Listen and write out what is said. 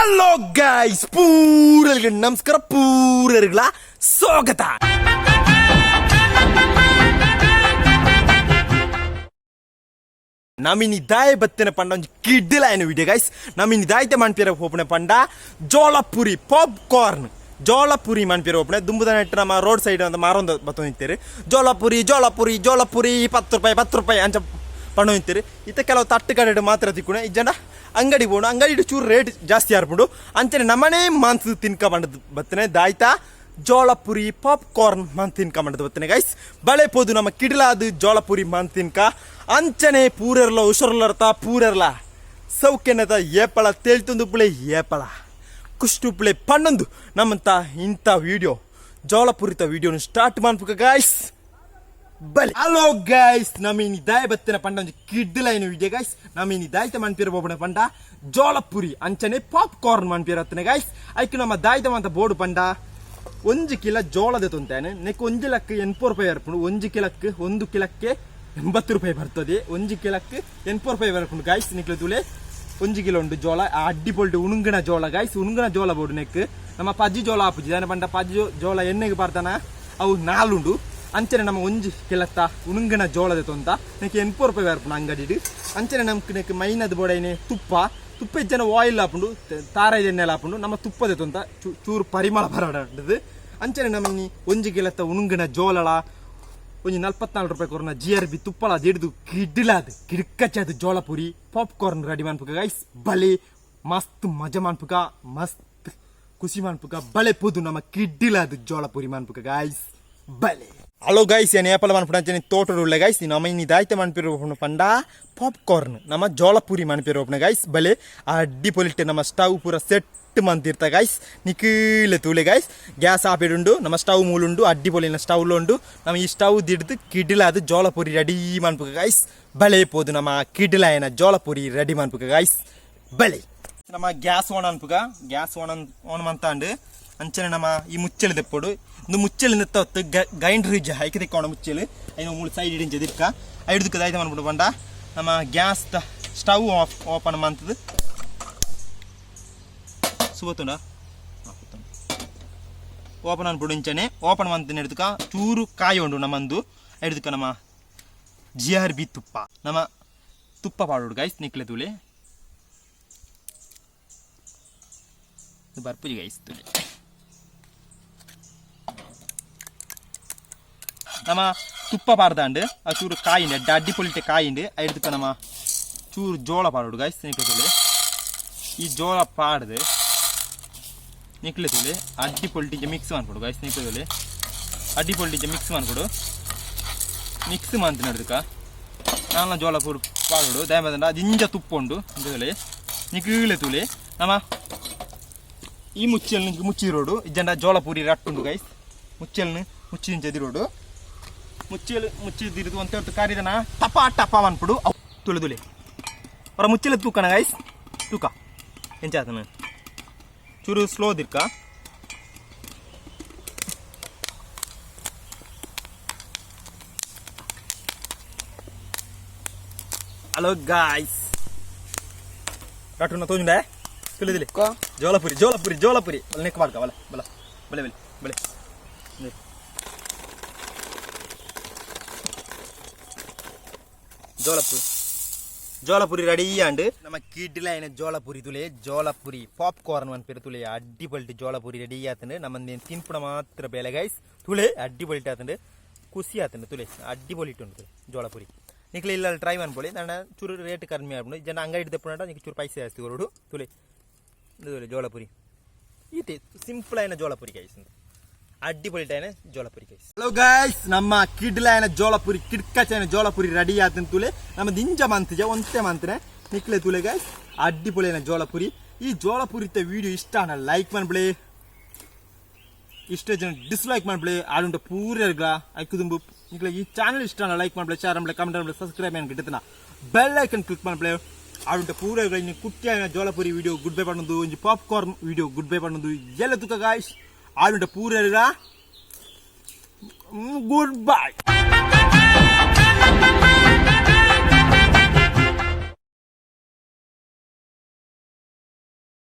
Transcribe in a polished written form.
Hello guys, ಪೂರರಿಗೆ ನಮಸ್ಕಾರ, ಪೂರರಿಗಳ ಸ್ವಾಗತ. ನಮ್ಮಿನಿ ದಾಯ ಬತ್ತನೆ ಪಂಡ ಒಂದು ಕಿಡ್ಡಿಲ ಏನು ವಿಡಿಯೋ ಗೈಸ್. ನಮ್ಮಿನಿ ದಾಯ್ತೆ ಮನ್ಪೇರ ಹೋಪಣೆ ಪಂಡ ಜೋಳಪುರಿ ಪಾಪ್ಕಾರ್ನ್. ಜೋಳಪುರಿ ಮನ್ಪೇರ ಹೋಪಣೆ ದುಂಬುದ ನೆಟ್ಟು ನಮ್ಮ ರೋಡ್ ಸೈಡ್ ಅಂತ ಮಾರೊಂದು ಬತ್ತ ನಿಂತೀರಿ. ಜೋಳಪುರಿ ಜೋಳಪುರಿ ಜೋಳಪುರಿ 10 ರೂಪಾಯಿ ಅಂಚ ಪಂಡ ನಿಂತೀರಿ. ಇತ್ತ ಕೆಲವು ತಟ್ಟು ಕಡೆ ಮಾತ್ರ ತಿಕ್ಕೊಣೆ ಇಜ್ಜಂಡ ಅಂಗಡಿ ಬೋಡು ಅಂಗಡಿ ಚೂರು ರೇಟ್ ಜಾಸ್ತಿ ಆರ್ಬಿಡು ಅಂಚನೆ ನಮ್ಮನೆ ಮಂತ್ ತಿನ್ಕ ಬಂದದ್ದು ಬತ್ತನೆ ದಾಯ್ತಾ ಜೋಳಪುರಿ ಪಾಪ್ಕಾರ್ನ್ ಮಂತ್ ತಿನ್ಕ ಬಂದದ್ದು ಬತ್ತನೆ ಗೈಸ್. ಬಳೆ ಪೋದು ನಮ್ಮ ಕಿಡ್ಲಾದು ಜೋಳಪುರಿ ಮಂತ್ ತಿನ್ಕ ಅಂಚನೆ ಪೂರರ್ಲ ಹುಷರ್ಲರ್ತ ಪೂರರ್ಲ ಸೌಖ್ಯನದ ಏಪಳ ತೇಳ್ತೊಂದು ಪುಳೆ ಏಪಳ ಕುಷ್ಟು ಪುಳೆ ಪಣ್ಣೊಂದು ನಮ್ಮಂತ ಇಂಥ ವಿಡಿಯೋ ಜೋಳಪುರಿತ ವಿಡಿಯೋನು ಸ್ಟಾರ್ಟ್ ಮಾಡ್ಬೇಕ ಗೈಸ್. ಬಲೆ ಹಲೋ ಗೈಸ್, ನಮ್ಮೀನಿ ದಾಯ ಬತ್ತಿನ ಪಂಡ ಒಂದು ಕಿಡ್ಡಿಲ ಏನು ವಿಡಿಯೋ ಗೈಸ್. ನಮ್ಮೀನಿ ದಾಯ್ತ ಮನ್ಪೇರ ಬೋಬಣ ಪಂಡ ಜೋಳಪುರಿ ಅಂಚನೆ ಪಾಪ್ಕಾರ್ನ್ ಮನ್ಪೇರ ಹತ್ತನೆ ಗೈಸ್. ಐಕ್ ನಮ್ಮ ದಾಯ್ತ ಅಂತ ಬೋರ್ಡು ಪಂಡ 1 ಕಿಲೋ ಜೋಳದ ತೊಂತಾನೆ ನೆಕ್ 1 ಲಕ್ಕ 80 ರೂಪಾಯಿ ಬರ್ಪುಂಡು. 1 ಕಿಲಕ್ಕೆ 80 ರೂಪಾಯಿ ಬರ್ತದೆ. 1 ಕಿಲಕ್ಕೆ 80 ರೂಪಾಯಿ ಬರ್ಪುಂಡು ಗೈಸ್. ನಿಕ್ಲೆ ತುಳೆ 1 ಕಿಲೋ ಉಂಡು ಜೋಳ ಅಡ್ಡಿಪೊಲ್ಟು ಉಣುಂಗಣ ಜೋಳ ಗೈಸ್. ಉಣುಂಗಣ ಜೋಳ ಬೋರ್ಡು ನೆಕ್ ನಮ್ಮ ಪಜ್ಜಿ ಜೋಳ ಆಪುಜಿ ದಾನೆ ಪಂಡ ಪಜ್ಜಿ ಜೋಳ ಎಣ್ಣೆಗೆ ಬರ್ತಾನ ಅವು 4 ಉಂಡು ಅಂಚನೆ ನಮ್ಮ 1 ಕಿಲತ್ತ ಉಣುಂಗಣ ಜೋಳದ ತೊಂತ ನೆಕ್ 80 ರೂಪಾಯಿ ಬರ್ಪುಂಡು ಅಂಗಡಿ. ಅಂಚನೆ ನಮ್ಗೆ ನೆಕ್ ಮೈನದ ಬೋಡೈನೆ ತುಪ್ಪ ಇಜ್ಜನ ಆಯಿಲ್ ಹಾಪುಂಡು ತಾರಾಯ್ದ ಎಣ್ಣೆಲ್ಲ ಹಾಪುಂಡು ನಮ್ಮ ತುಪ್ಪದ ತೊಂತ ಚೂರು ಪರಿಮಳ ಬರಡದು. ಅಂಚನೆ ನಮ್ಮ 1 ಕಿಲತ್ತ ಉಣುಂಗಣ ಜೋಳಳ ಒಂದು 44 ರೂಪಾಯಿ ಕೊರೋನ GRB ತುಪ್ಪಳ ಹಿಡಿದು ಕಿಡ್ಲಾದು ಕಿಡ್ಕಚ್ಚದು ಜೋಳಪುರಿ ಪಾಪ್ಕಾರ್ನ್ ರೆಡಿ ಮಾಡ್ಬೇಕ ಗೈಸ್. ಬಲೆ ಮಸ್ತ್ ಮಜಾ ಮಾಡ್ಬೇಕ, ಮಸ್ತ್ ಖುಷಿ ಮಾಡ್ಬೇಕ. ಬಳೆ ಪೋದು ನಮ್ಮ ಕಿಡ್ಲಾದು ಜೋಳಪುರಿ ಮಾಡ್ಬೇಕ ಗೈಸ್. ಬಲೆ ಹಲೋ ಗೈಸ್, ಏನು ಏಪಲ ಮನ್ಪುಣ ತೋಟರು ಉಳ್ಳೆ ಗೈಸ್. ನಮ್ಮ ಇನ್ನು ದಾಯ್ತ ಮನ್ಪಿರೋ ಪಂಡ ಪಾಪ್ಕಾರ್ನ್ ನಮ್ಮ ಜೋಳಪುರಿ ಮನ್ಪಿರೋ ಗೈಸ್. ಬಲೆ ಅಡ್ಡಿ ಪೊಲಿಟ್ಟೆ ನಮ್ಮ ಸ್ಟವ್ ಪೂರ ಸೆಟ್ ಮಂತಿರ್ತ ಗೈಸ್. ನಿಖಿಲೆ ತೂಲೆ ಗೈಸ್. ಗ್ಯಾಸ್ ಆಪಿಡುಂಡು ನಮ್ಮ ಸ್ಟವ್ ಮೂಲುಂಡು ಅಡ್ಡಿ ಪೊಲಿನ ಸ್ಟವ್ಲು ಉಂಡು. ನಮ್ಮ ಈ ಸ್ಟವ್ ದಿಡ್ದು ಕಿಡ್ಲಾದು ಜೋಳಪುರಿ ರೆಡಿ ಮನ್ಪುಕ ಗೈಸ್. ಬಳೆ ಪೋದು ನಮ್ಮ ಕಿಡ್ಲಾಯನ ಜೋಳಪುರಿ ರೆಡಿ ಮನ್ಪುಕ ಗೈಸ್. ಬಳೆ ನಮ್ಮ ಗ್ಯಾಸ್ ಓನ್ ಅನ್ಪುಗ. ಗ್ಯಾಸ್ ಓನ್ ಮಂತಾಂಡು ಅಂಚನೆ ನಮ್ಮ ಈ ಮುಚ್ಚಲು ತೆಪ್ಪೋಡು ಒಂದು ಮುಚ್ಚಲು ನೆತ್ತೊತ್ತು ಗೈಂಡ್ರ್ ಇಜ್ಜ ಐಕೆ ತೆಕ್ಕೋಣ ಮುಚ್ಚಲು ಐನು 3 ಸೈಡ್ ಇಡಿಂಚ ದಿಕ್ಕ ಐದಕ್ಕೆ ದಾಯ್ತ ಮಾಡ್ಬಿಟ್ಟು ಬಂಡ ನಮ್ಮ ಗ್ಯಾಸ್ ಸ್ಟವ್ ಓಪನ್ ಮಂತದ್ದು ಸುಬತ್ತುಂಡ ಓಪನ್ ಅನ್ಬಿಡು ಇಂಚನೆ ಓಪನ್ ಮಂತನ ಹಿಡ್ದಕ್ಕ ಚೂರು ಕಾಯಿ ಉಂಡು ನಮ್ಮಂದು ಹಿಡ್ದಕ್ಕ ನಮ್ಮ GRB ತುಪ್ಪ ನಮ್ಮ ತುಪ್ಪ ಪಾಡೋಡು ಗೈಸ್. ನಿಕ್ಲೆ ತುಳಿ ಬರ್ಪುಜಿ ಗೈಸ್. ತುಳಿ ನಮ್ಮ ತುಪ್ಪ ಪಾರ್ದಾಂಡು ಆ ಚೂರು ಕಾಯಿಂಡೆ ಅಡ್ಡಿ ಪೊಲಿಟೆ ಕಾಯಿಂಡೆ ಹಿಡ್ದಕ್ಕ ನಮ್ಮ ಚೂರು ಜೋಳ ಪಾಡೋಡು ಗೈಸ್. ನಿಕ್ಲೆ ತುಳಿ ಈ ಜೋಳ ಪಾಡ್ದು ನಿಕ್ಲೆ ತುಳಿ ಅಡ್ಡಿ ಪೊಲಿಟಿಗೆ ಮಿಕ್ಸ್ ಮಾಡ್ಕೊಡು ಗೈಸ್. ನಿಕ್ಲೆ ತುಳಿ ಅಡ್ಡಿ ಪೊಲಿಟಿಗೆ ಮಿಕ್ಸ್ ಮಾಡ್ಕೊಡು. ಮಿಕ್ಸ್ ಮಾಡ್ತೀನಿ ಹಿಡ್ದಕ್ಕ ನಾನು ಜೋಳ ಪೂರು ಪಾಡೋಡು ದಯಮಾದಂಡ ಅದು ಇಂಜ ತುಪ್ಪ ಉಂಡು ತುಳಿ ನಿಕ್ಲೆ ತುಳಿ ನಮ್ಮ ಈ ಮುಚ್ಚಲ್ನ ಮುಚ್ಚಿರೋಡು ಇಜ್ಜಂಡ ಜೋಳ ಪೂರಿ ರಟ್ಟುಂಡು ಗೈಸ್. ಮುಚ್ಚಲ್ನ ಮುಚ್ಚಿಂಚದಿರೋಡು ಮುಚ್ಚಿದಿರೋದು ಅಂತ ಕಾರಿದನ ಟಪ ಅನ್ಬಿಡು ತುಳಿದುಲಿ ಅವರ ಮುಚ್ಚಲ ತೂಕಣ ಗೈಸ್. ತೂಕ ಎಂಚಾತನ ಚೂರು ಸ್ಲೋ ದಿರ್ಕ. ಹಲೋ ಗಾಯ್ಸ್, ರಟ್ಟುನ ತೋಜುಂಡೆ ತುಳಿದಿಲಿ ಜೋಳಪುರಿ ನೆಕ್ ಮಾಡ್ಕ ಬಲ ಬಲ ಬಲೆ ಬಲೆ ಬಲೆ ಜೋಳಪುರಿ ರೆಡಿ ಆಂಡ್ ನಮ್ಮ ಕಿಡ್ಲ ಏನ ಜೋಳಪುರಿ ತುಲೆ ಜೋಳಪುರಿ ಪಾಪ್ಕಾರ್ನ್ ಅನ್ ಪೇರು ತುಲೆ ಅಡ್ಡಿ ಪಲ್ಟಿ ಜೋಳಪುರಿ ರೆಡಿ ಆತಂಡೆ ನಮ್ಮಂದೇನು ತಿನ್ಪುಡ ಮಾತ್ರ ಬೇಲೆ ಗೈಸ್. ತುಳೆ ಅಡ್ಡಿ ಪಲ್ಟಿ ಆತಂಡೆ ಖುಷಿ ಆತಂಡೆ ತುಲೆ ಅಡ್ಡಿ ಪೊಲಿಟ್ಟು ಉಂಟು ಜೋಳಪುರಿ. ನಿಕ್ಲೆ ಇಲ್ಲ ಟ್ರೈ ಮಾಡ್ಕೊಳ್ಳಿ. ನಾನು ಚೂರು ರೇಟ್ ಕಡಿಮೆ ಆಗ್ಬಿಡು ಜನ ಅಂಗಡಿ ತೆಪ್ಪುಂಡ ನಿಕ್ಕೆ ಚೂರು ಪೈಸೆ ಜಾಸ್ತಿ ಕೊರೋಡು ತುಲೆ ಜೋಳಪುರಿ ಈತೆ ಸಿಂಪಲ್ ಆಯ್ನ ಜೋಳಪುರಿ ಗೈಸ್. ಅಡ್ಡಿ ಪೊಲಿಟಾಯ್ನ ಜೋಳಪುರಿ ಗೈಸ್. ಹಲೋ ಗೈಸ್, ನಮ್ಮ ಕಿಡ್ಲಾಯನ ಜೋಳಪುರಿ ಕಿಡ್ಕಚನ ಜೋಳಪುರಿ ರೆಡಿ ಆತನ ತುಲೆ ನಮ್ಮ ದಿಂಜ ಮಂತಿಜ ಒಂತೆ ಮಂತನೆ ನಿಕ್ಲೆ ತುಲೆ ಗೈಸ್. ಅಡ್ಡಿ ಪೊಲಿಯನ ಜೋಳಪುರಿ. ಈ ಜೋಳಪುರಿತ ವಿಡಿಯೋ ಇಷ್ಟ ಅಣ್ಣ ಲೈಕ್ ಮಾಡ್ಬಿಡಿ, ಇಷ್ಟ ಜನ ಡಿಸ್ಲೈಕ್ ಮಾಡ್ಬಿಡಿ. ಆಡುಂಟ ಪೂರ್ಯರ್ಗ ಐಕುದುಂಬು ನಿಕ್ಲೆ ಈ ಚಾನಲ್ ಇಷ್ಟ ಅಣ್ಣ ಲೈಕ್ ಮಾಡ್ಬಿಡಿ, ಶೇರ್ ಮಾಡ್ಬಿಡಿ, ಕಮೆಂಟ್ ಮಾಡ್ಬಿಡಿ, ಸಬ್ಸ್ಕ್ರೈಬ್ ಏನು ಗಿಟ್ಟತನ ಬೆಲ್ ಐಕನ್ ಕ್ಲಿಕ್ ಮಾಡ್ಬಿಡಿ. ಆಡುಂಟ ಪೂರ್ಯರ್ಗ ಇನ್ನು ಕುಟ್ಟಿಯಾನ ಜೋಳಪುರಿ ವಿಡಿಯೋ ಗುಡ್ ಬೈ ಪಣ್ಣದು ಒಂಜಿ ಪಾಪ್ಕಾರ್ನ್ ವಿಡಿಯೋ ಗುಡ್ ಬೈ ಪಣ್ಣದು ಎಲ್ಲ ತುಕ ಗಾಯ್ಸ್. ಆಡುಂಟ ಪೂರ್ಯರ್ಗ ಗುಡ್ ಬೈ.